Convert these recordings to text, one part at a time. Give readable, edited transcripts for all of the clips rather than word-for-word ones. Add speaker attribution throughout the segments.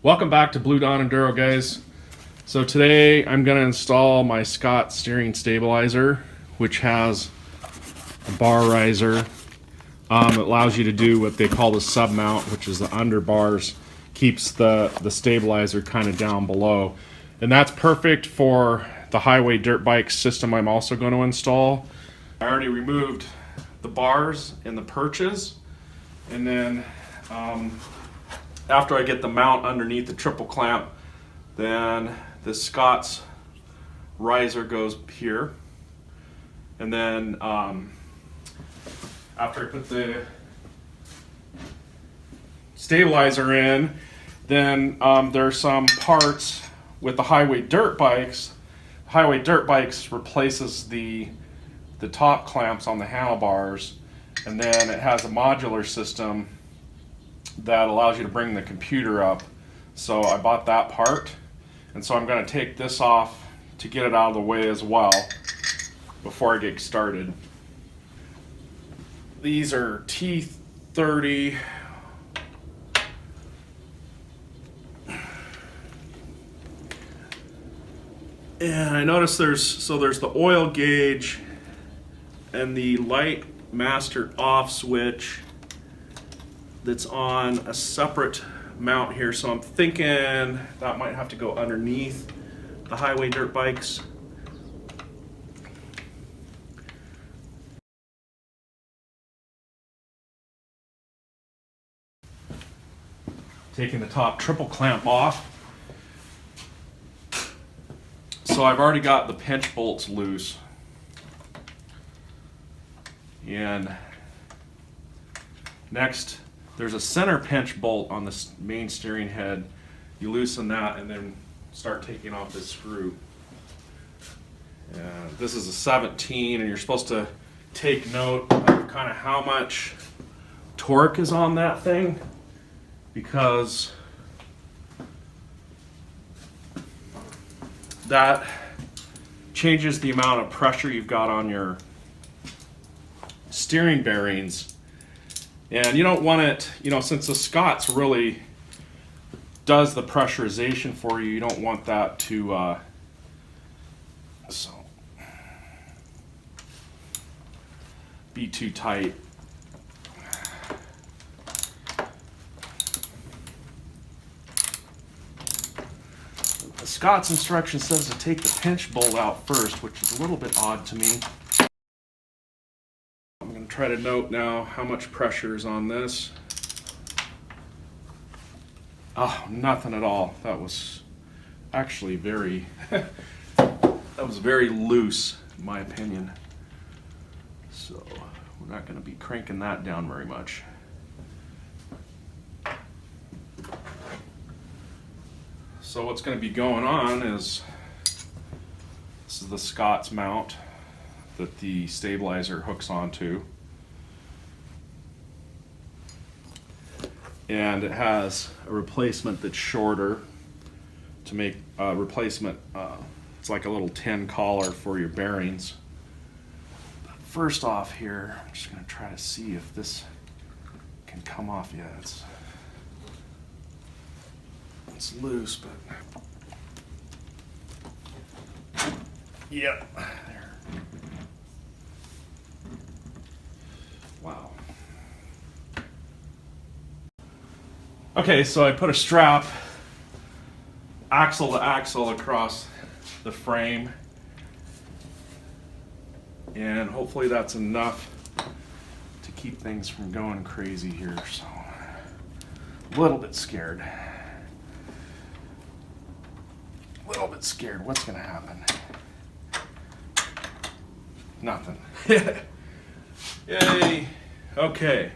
Speaker 1: Welcome back to Blue Dawn Enduro, guys. So today I'm going to install my Scott steering stabilizer, which has a bar riser. It allows you to do what they call the sub mount, which is the underbars, keeps the stabilizer kind of down below. And that's perfect for the highway dirt bike system I'm also going to install. I already removed the bars and the perches, and then after I get the mount underneath the triple clamp, then the Scott's riser goes here. And then after I put the stabilizer in, then there's some parts with the highway dirt bikes. Highway dirt bikes replaces the top clamps on the handlebars, and then it has a modular system that allows you to bring the computer up. So I bought that part, and so I'm going to take this off to get it out of the way as well before I get started. These are T30 and I noticed there's the oil gauge and the light master off switch that's on a separate mount here, so I'm thinking that might have to go underneath the highway dirt bikes. Taking the top triple clamp off. So I've already got the pinch bolts loose. And next, there's a center pinch bolt on the main steering head. You loosen that and then start taking off this screw. And this is a 17, and you're supposed to take note of kind of how much torque is on that thing, because that changes the amount of pressure you've got on your steering bearings. And you don't want it, since the Scott's really does the pressurization for you, you don't want that to, be too tight. The Scott's instruction says to take the pinch bolt out first, which is a little bit odd to me. I'm going to try to note now how much pressure is on this. Oh, nothing at all. That was actually very, that was very loose, in my opinion. So we're not going to be cranking that down very much. So what's going to be going on is, this is the Scott's mount that the stabilizer hooks onto, and it has a replacement that's shorter to make a replacement. It's like a little tin collar for your bearings. But first off here, I'm just going to try to see if this can come off. Yeah, it's loose, but yep, there. Wow. Okay, so I put a strap axle to axle across the frame, and hopefully that's enough to keep things from going crazy here. So a little bit scared. A little bit scared. What's gonna happen? Nothing. Yay. Okay.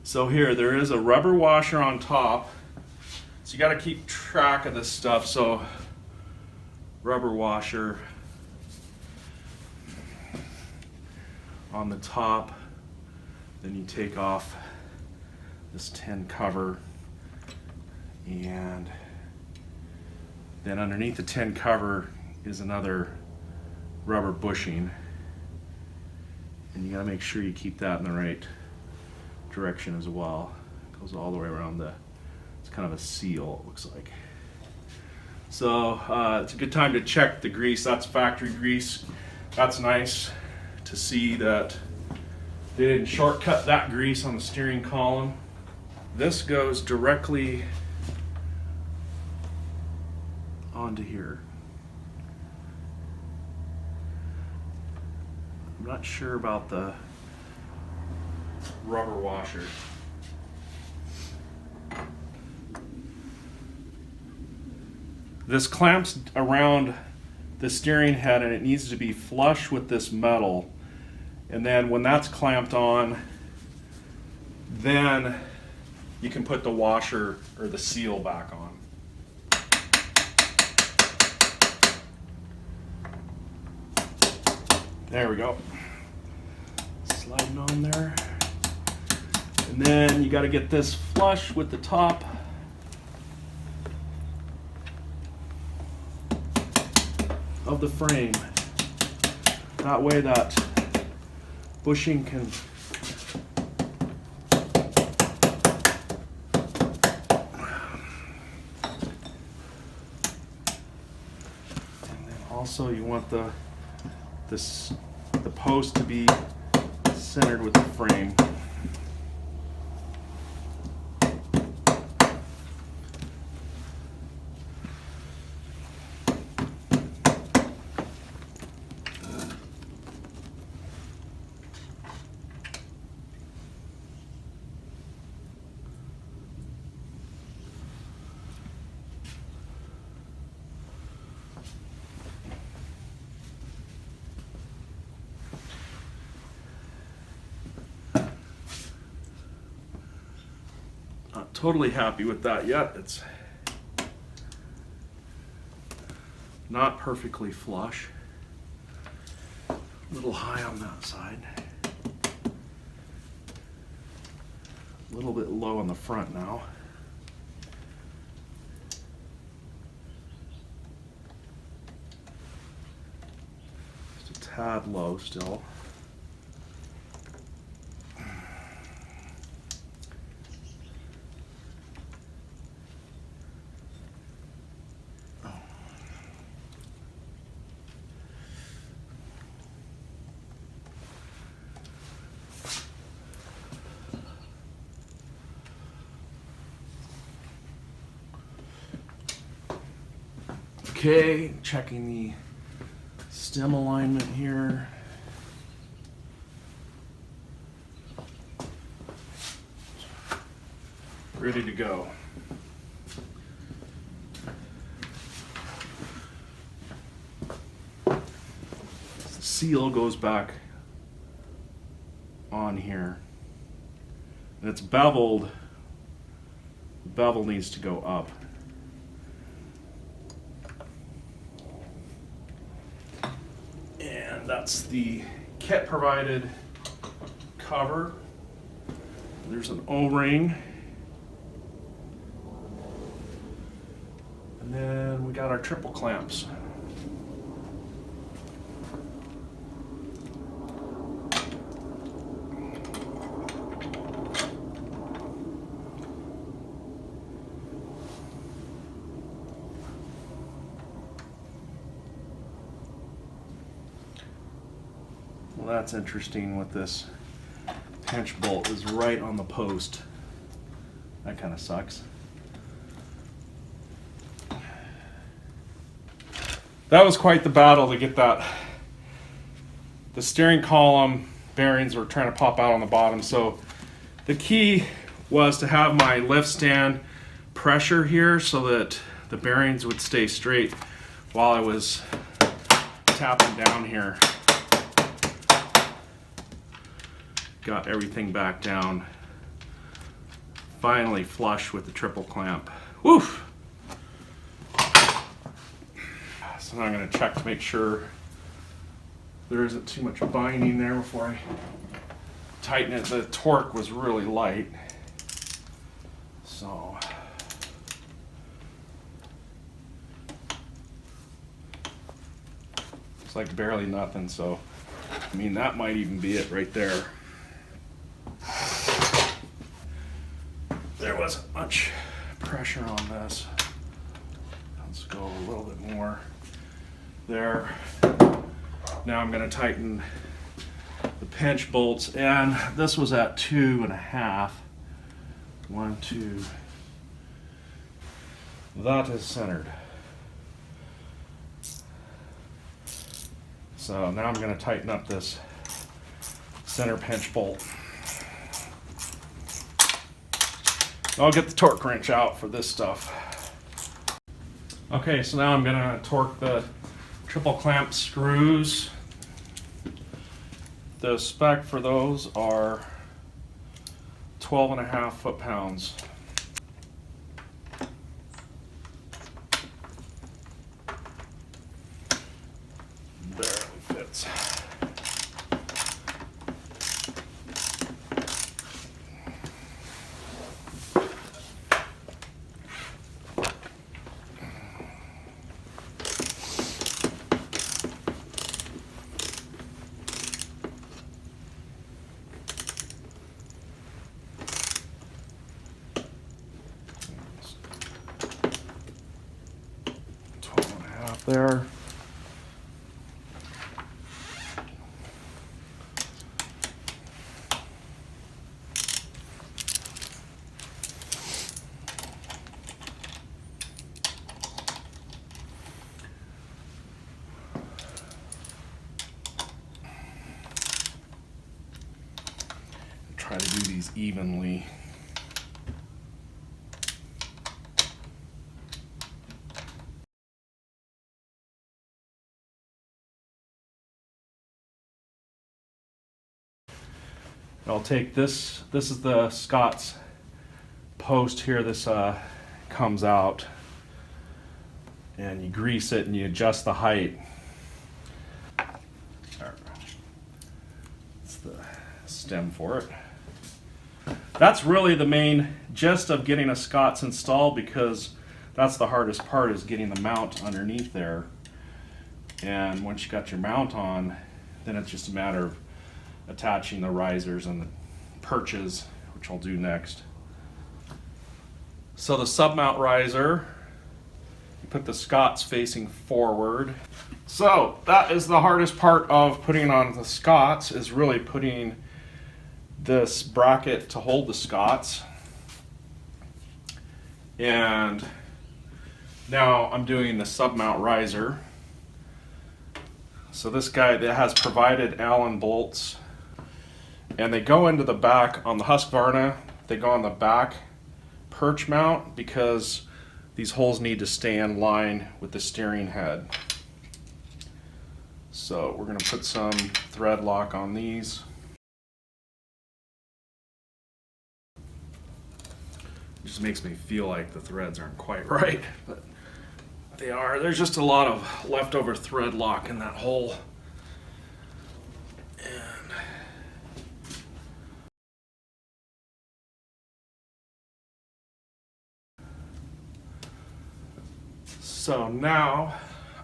Speaker 1: So here, there is a rubber washer on top. So you got to keep track of this stuff. So rubber washer on the top. Then you take off this tin cover, and then underneath the tin cover is another rubber bushing, and you got to make sure you keep that in the right direction as well. It goes all the way around the It's kind of a seal, it looks like. So it's a good time to check the grease. That's factory grease. That's nice to see that they didn't shortcut that grease on the steering column. This goes directly onto here. I'm not sure about the rubber washer. This clamps around the steering head and it needs to be flush with this metal. And then when that's clamped on, then you can put the washer or the seal back on. There we go. Sliding on there. And then you got to get this flush with the top. Of the frame. That way that bushing can and then also you want the post to be centered with the frame. Not totally happy with that yet. It's not perfectly flush. A little high on that side. A little bit low on the front now. Just a tad low still. Okay, checking the stem alignment here. Ready to go. The seal goes back on here. And it's beveled. The bevel needs to go up. That's the kit provided cover. There's an O-ring. And then we got our triple clamps. Well, that's interesting with this pinch bolt is right on the post. That kind of sucks. That was quite the battle to get that. The steering column bearings were trying to pop out on the bottom. So the key was to have my lift stand pressure here so that the bearings would stay straight while I was tapping down here. Got everything back down. Finally flush with the triple clamp. Woof! So now I'm going to check to make sure there isn't too much binding there before I tighten it. The torque was really light. So it's like barely nothing. So I mean, that might even be it right there. There wasn't much pressure. pressure on this. Let's go a little bit more there. Now I'm going to tighten the pinch bolts, and this was at 2.5. 1, 2. That is centered. So now I'm going to tighten up this center pinch bolt. I'll get the torque wrench out for this stuff. Okay, so now I'm going to torque the triple clamp screws. The spec for those are 12.5 foot-pounds. Barely fits. There. Try to do these evenly. I'll take this is the Scott's post here. This comes out, and you grease it and you adjust the height. That's the stem for it. That's really the main gist of getting a Scott's installed, because that's the hardest part, is getting the mount underneath there. And once you got your mount on, then it's just a matter of attaching the risers and the perches, which I'll do next. So the sub-mount riser, you put the Scott's facing forward. So that is the hardest part of putting on the Scott's, is really putting this bracket to hold the Scott's. And now I'm doing the sub-mount riser. So this guy that has provided Allen bolts, and they go into the back on the Husqvarna. They go on the back perch mount because these holes need to stay in line with the steering head. So we're going to put some thread lock on these. It just makes me feel like the threads aren't quite right, but they are. There's just a lot of leftover thread lock in that hole. So now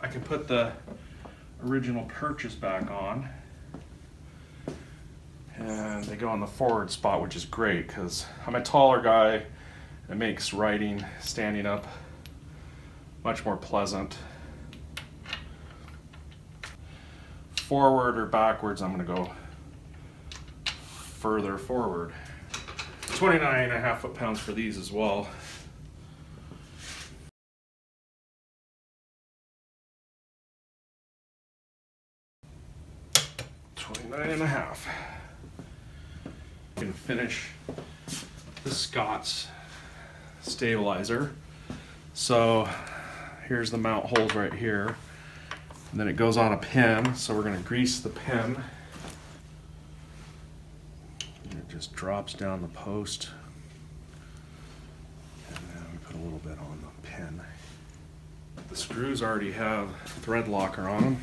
Speaker 1: I can put the original perches back on, and they go on the forward spot, which is great because I'm a taller guy. It makes riding standing up much more pleasant. Forward or backwards, I'm going to go further forward. 29.5 foot-pounds for these as well. 29.5. You can finish the Scott's stabilizer. So here's the mount holes right here, and then it goes on a pin. So we're going to grease the pin. And it just drops down the post, and then we put a little bit on the pin. The screws already have thread locker on them.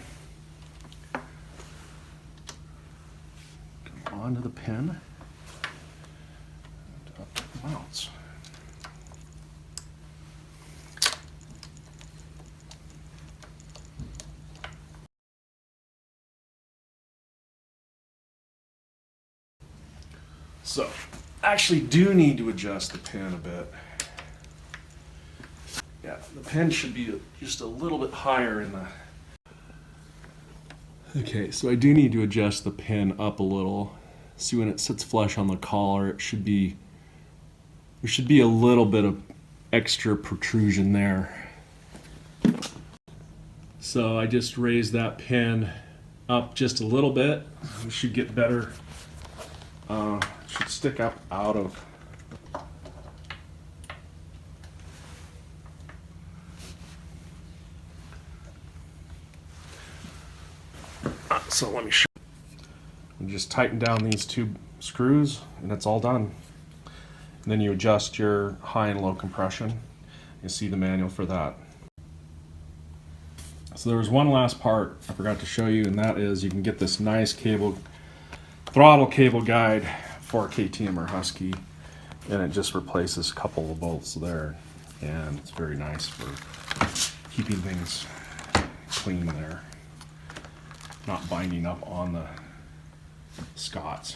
Speaker 1: Onto the pin and up to the mounts. So, actually do need to adjust the pin a bit. Yeah, the pin should be just a little bit higher in the... Okay, so I do need to adjust the pin up a little. See, when it sits flush on the collar, there should be a little bit of extra protrusion there. So I just raised that pin up just a little bit. We should get better. Should stick up out of. So let me show. You just tighten down these two screws, and it's all done. And then you adjust your high and low compression. You see the manual for that. So there was one last part I forgot to show you, and that is you can get this nice throttle cable guide for KTM or Husky, and it just replaces a couple of bolts there, and it's very nice for keeping things clean there, not binding up on the Scots.